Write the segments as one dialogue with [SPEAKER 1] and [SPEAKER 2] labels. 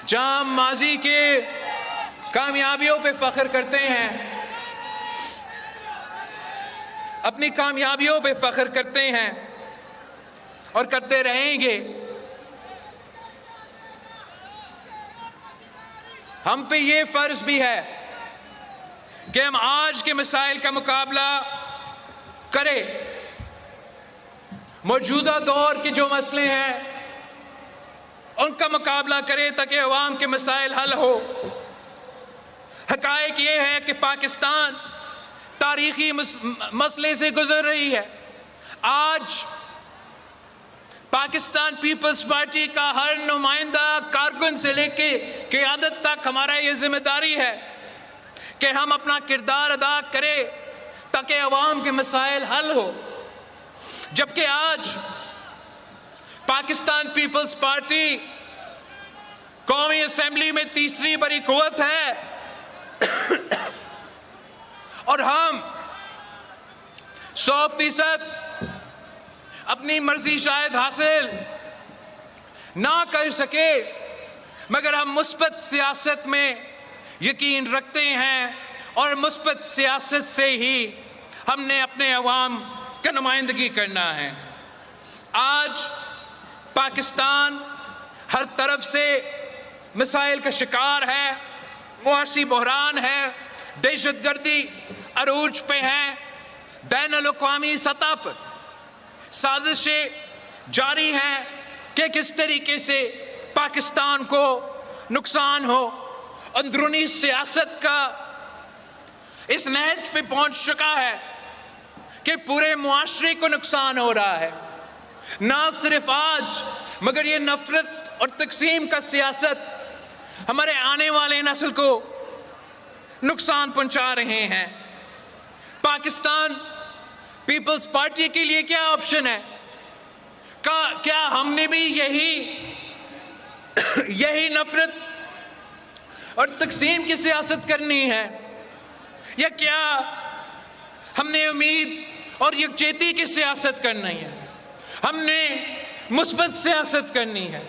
[SPEAKER 1] جہاں ہم ماضی کے کامیابیوں پہ فخر کرتے ہیں، اپنی کامیابیوں پہ فخر کرتے ہیں اور کرتے رہیں گے، ہم پہ یہ فرض بھی ہے کہ ہم آج کے مسائل کا مقابلہ کریں، موجودہ دور کے جو مسئلے ہیں ان کا مقابلہ کریں تاکہ عوام کے مسائل حل ہو۔ حقائق یہ ہے کہ پاکستان تاریخی مسئلے سے گزر رہی ہے۔ آج پاکستان پیپلز پارٹی کا ہر نمائندہ کارکن سے لے کے قیادت تک ہمارا یہ ذمہ داری ہے کہ ہم اپنا کردار ادا کریں تاکہ عوام کے مسائل حل ہو۔ جبکہ آج پاکستان پیپلز پارٹی قومی اسمبلی میں تیسری بڑی قوت ہے اور ہم 100% اپنی مرضی شاید حاصل نہ کر سکے، مگر ہم مثبت سیاست میں یقین رکھتے ہیں اور مثبت سیاست سے ہی ہم نے اپنے عوام کا نمائندگی کرنا ہے۔ آج پاکستان ہر طرف سے مسائل کا شکار ہے، معاشی بحران ہے، دہشت گردی عروج پہ ہے، بین الاقوامی سطح پر سازشیں جاری ہیں کہ کس طریقے سے پاکستان کو نقصان ہو۔ اندرونی سیاست کا اس نہج پہ پہنچ چکا ہے کہ پورے معاشرے کو نقصان ہو رہا ہے۔ نہ صرف آج مگر یہ نفرت اور تقسیم کا سیاست ہمارے آنے والے نسل کو نقصان پہنچا رہے ہیں۔ پاکستان پیپلز پارٹی کے لیے کیا آپشن ہے؟ کیا ہم نے بھی یہی نفرت اور تقسیم کی سیاست کرنی ہے، یا کیا ہم نے امید اور یکجہتی کی سیاست کرنی ہے؟ ہم نے مثبت سیاست کرنی ہے۔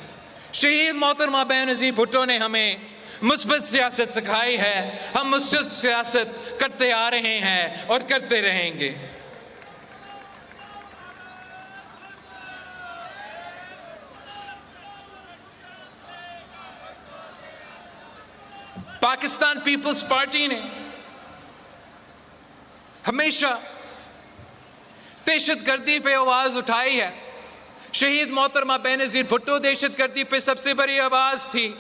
[SPEAKER 1] شہید محترمہ بینظیر بھٹو نے ہمیں مثبت سیاست سکھائی ہے، ہم مثبت سیاست کرتے آ رہے ہیں اور کرتے رہیں گے۔ پاکستان پیپلز پارٹی نے ہمیشہ دہشت گردی پہ آواز اٹھائی ہے۔ شہید محترمہ بینظیر بھٹو دہشت گردی پہ سب سے بڑی آواز تھی۔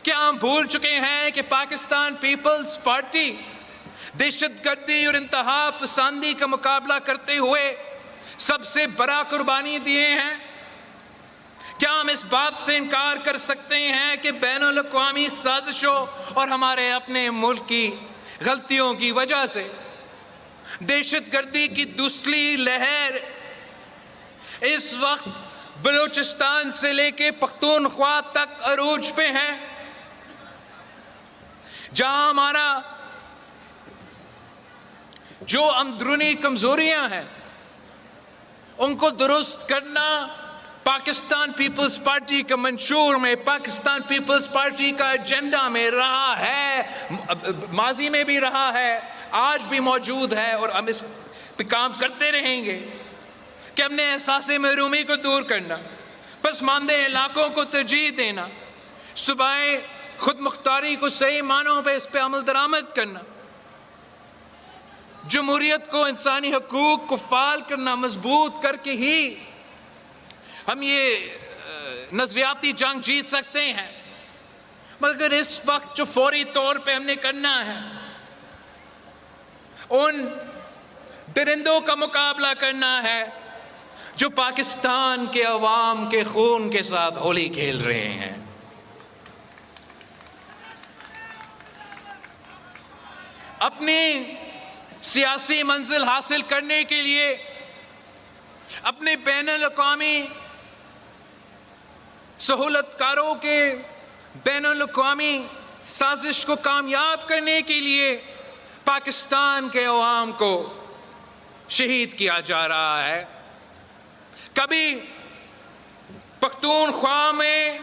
[SPEAKER 1] کیا ہم بھول چکے ہیں کہ پاکستان پیپلز پارٹی دہشت گردی اور انتہا پسندی کا مقابلہ کرتے ہوئے سب سے بڑا قربانی دیے ہیں؟ کیا ہم اس بات سے انکار کر سکتے ہیں کہ بین الاقوامی سازشوں اور ہمارے اپنے ملک کی غلطیوں کی وجہ سے دہشت گردی کی دوسری لہر اس وقت بلوچستان سے لے کے پختونخوا تک عروج پہ ہے، جہاں ہمارا جو اندرونی کمزوریاں ہیں ان کو درست کرنا پاکستان پیپلز پارٹی کا منشور میں، پاکستان پیپلز پارٹی کا ایجنڈا میں رہا ہے، ماضی میں بھی رہا ہے، آج بھی موجود ہے، اور ہم اس پہ کام کرتے رہیں گے کہ ہم نے احساس محرومی کو دور کرنا، پسماندہ علاقوں کو ترجیح دینا، صوبائی خود مختاری کو صحیح معنوں پہ اس پہ عمل درآمد کرنا، جمہوریت کو، انسانی حقوق کو فعال کرنا، مضبوط کر کے ہی ہم یہ نظریاتی جنگ جیت سکتے ہیں۔ مگر اس وقت جو فوری طور پہ ہم نے کرنا ہے ان درندوں کا مقابلہ کرنا ہے جو پاکستان کے عوام کے خون کے ساتھ ہولی کھیل رہے ہیں۔ اپنی سیاسی منزل حاصل کرنے کے لیے اپنے بین الاقوامی سہولت کاروں کے بین الاقوامی سازش کو کامیاب کرنے کے لیے پاکستان کے عوام کو شہید کیا جا رہا ہے۔ کبھی پختونخوا میں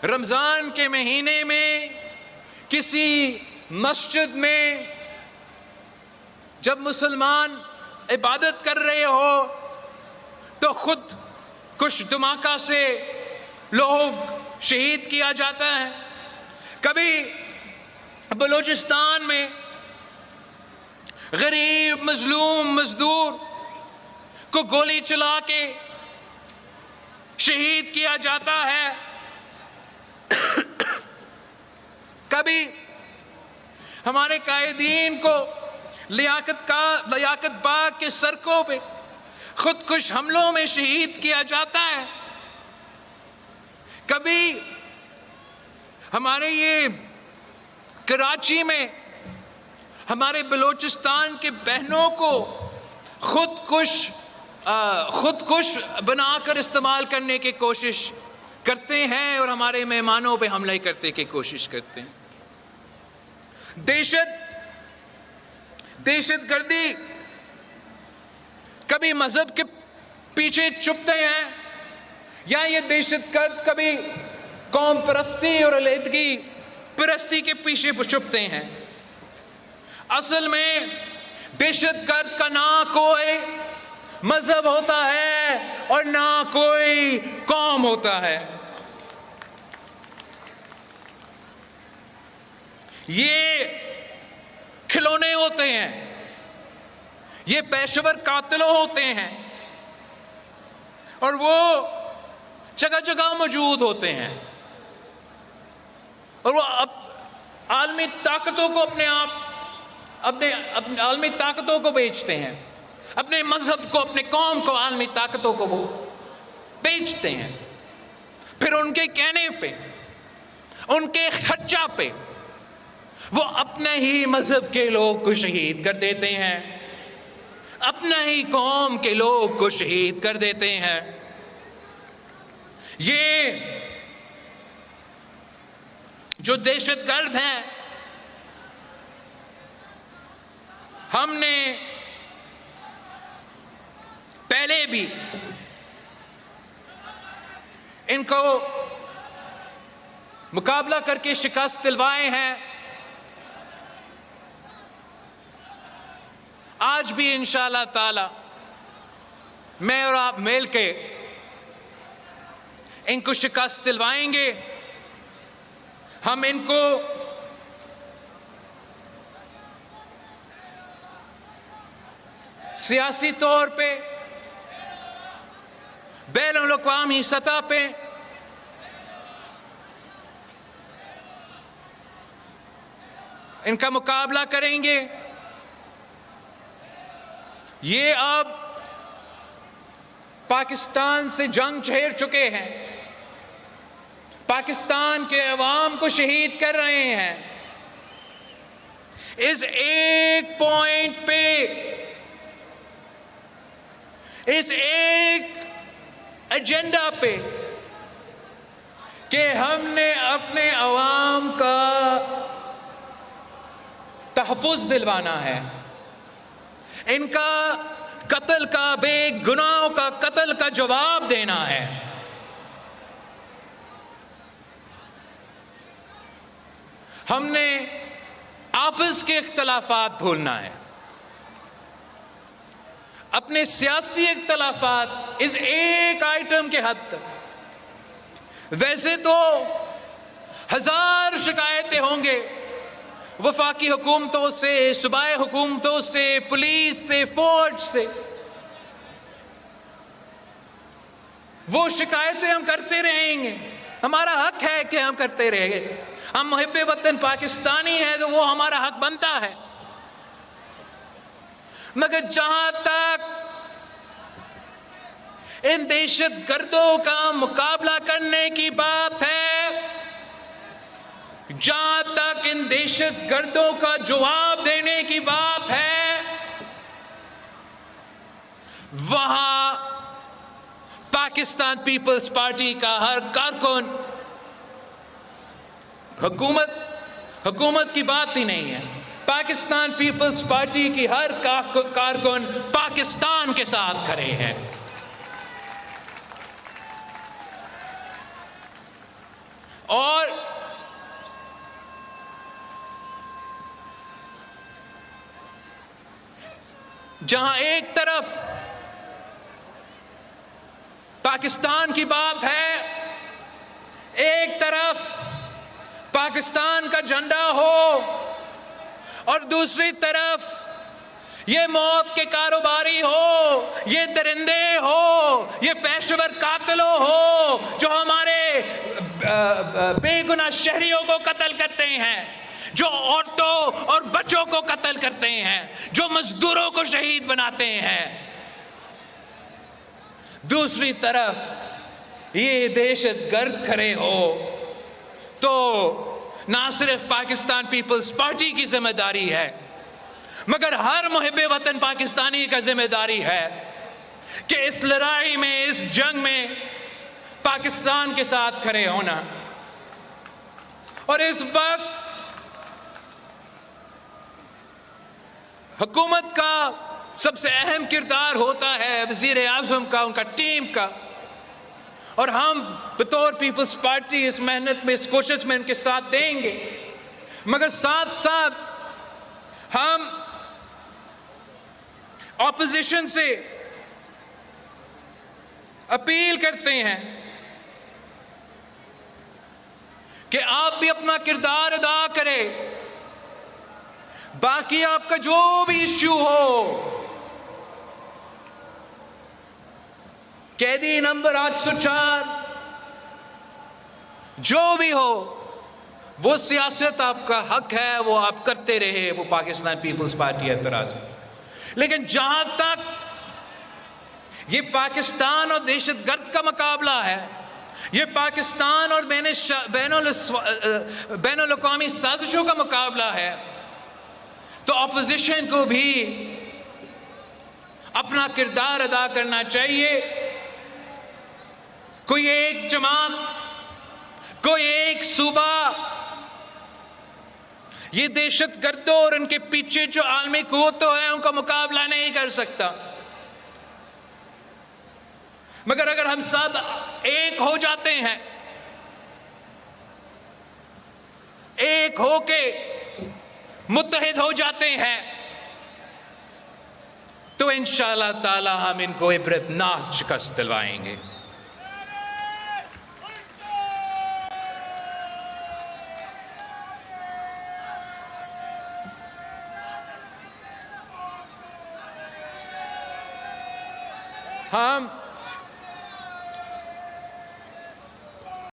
[SPEAKER 1] رمضان کے مہینے میں کسی مسجد میں جب مسلمان عبادت کر رہے ہو تو خود کش دھماکہ سے لوگ شہید کیا جاتا ہے. کبھی بلوچستان میں غریب مظلوم مزدور کو گولی چلا کے شہید کیا جاتا ہے. کبھی ہمارے قائدین کو لیاقت باغ کے سڑکوں پہ خودکش حملوں میں شہید کیا جاتا ہے. کبھی ہمارے یہ کراچی میں ہمارے بلوچستان کے بہنوں کو خودکش بنا کر استعمال کرنے کی کوشش کرتے ہیں اور ہمارے مہمانوں پہ حملے کرنے کی کوشش کرتے ہیں. دہشت گردی کبھی مذہب کے پیچھے چھپتے ہیں یا یہ دہشت گرد کبھی قوم پرستی اور علیحدگی پرستی کے پیچھے چھپتے ہیں. اصل میں دہشت گرد کا نہ کوئی مذہب ہوتا ہے اور نہ کوئی قوم ہوتا ہے. یہ کھلونے ہوتے ہیں, یہ پیشور قاتل ہوتے ہیں اور وہ جگہ جگہ موجود ہوتے ہیں اور وہ عالمی طاقتوں کو اپنے عالمی طاقتوں کو بیچتے ہیں, اپنے مذہب کو, اپنے قوم کو عالمی طاقتوں کو وہ بیچتے ہیں. پھر ان کے کہنے پہ, ان کے خرچہ پہ وہ اپنے ہی مذہب کے لوگ کو شہید کر دیتے ہیں, اپنا ہی قوم کے لوگ کو شہید کر دیتے ہیں. یہ جو دہشت گرد ہیں, ہم نے پہلے بھی ان کو مقابلہ کر کے شکست دلوائے ہیں. آج بھی انشاءاللہ تعالی میں اور آپ مل کے ان کو شکست دلوائیں گے. ہم ان کو سیاسی طور پہ, بین الاقوامی سطح پہ ان کا مقابلہ کریں گے. یہ اب پاکستان سے جنگ چھیڑ چکے ہیں, پاکستان کے عوام کو شہید کر رہے ہیں. اس ایک پوائنٹ پہ, اس ایک ایجنڈا پہ کہ ہم نے اپنے عوام کا تحفظ دلوانا ہے, ان کا قتل کا, بے گناہوں کا قتل کا جواب دینا ہے. ہم نے آپس کے اختلافات بھولنا ہے, اپنے سیاسی اختلافات اس ایک آئٹم کے حد تک. ویسے تو ہزار شکایتیں ہوں گے وفاقی حکومتوں سے, صوبائی حکومتوں سے, پولیس سے, فوج سے. وہ شکایتیں ہم کرتے رہیں گے, ہمارا حق ہے کہ ہم کرتے رہیں گے. ہم محب وطن پاکستانی ہیں تو وہ ہمارا حق بنتا ہے. مگر جہاں تک ان دہشت گردوں کا مقابلہ کرنے کی بات ہے, جہاں تک ان دہشت گردوں کا جواب دینے کی بات ہے, وہاں پاکستان پیپلز پارٹی کا ہر کارکن حکومت کی بات ہی نہیں ہے. پاکستان پیپلز پارٹی کی ہر کارکن پاکستان کے ساتھ کھڑے ہیں. اور جہاں ایک طرف پاکستان کی بات ہے، ایک طرف پاکستان کا جھنڈا ہو، اور دوسری طرف یہ موت کے کاروباری ہو، یہ درندے ہو، یہ پیشور قاتلوں ہو جو ہمارے بے گناہ شہریوں کو قتل کرتے ہیں، جو عورتوں اور بچوں کو قتل کرتے ہیں، جو مزدوروں کو شہید بناتے ہیں، دوسری طرف یہ دہشت گرد کھڑے ہو، تو نہ صرف پاکستان پیپلز پارٹی کی ذمہ داری ہے، مگر ہر محب وطن پاکستانی کا ذمہ داری ہے کہ اس لڑائی میں، اس جنگ میں پاکستان کے ساتھ کھڑے ہونا۔ اور اس وقت حکومت کا سب سے اہم کردار ہوتا ہے وزیر اعظم کا، ان کا ٹیم کا، اور ہم بطور پیپلز پارٹی اس محنت میں، اس کوشش میں ان کے ساتھ دیں گے، مگر ساتھ ساتھ ہم اپوزیشن سے اپیل کرتے ہیں کہ آپ بھی اپنا کردار ادا کریں، باقی آپ کا جو بھی ایشو ہو، قیدی نمبر 804 جو بھی ہو، وہ سیاست آپ کا حق ہے، وہ آپ کرتے رہے، وہ پاکستان پیپلز پارٹی اعتراض میں۔ لیکن جہاں تک یہ پاکستان اور دہشت گرد کا مقابلہ ہے، یہ پاکستان اور بین الاقوامی سازشوں کا مقابلہ ہے، تو اپوزیشن کو بھی اپنا کردار ادا کرنا چاہیے۔ کوئی ایک جماعت، کوئی ایک صوبہ یہ دہشت گردوں اور ان کے پیچھے جو عالمی قوتوں ہیں ان کا مقابلہ نہیں کر سکتا، مگر اگر ہم سب ایک ہو جاتے ہیں، ایک ہو کے متحد ہو جاتے ہیں، تو انشاءاللہ تعالی ہم ان کو عبرتناک شکست دلوائیں گے۔ ہم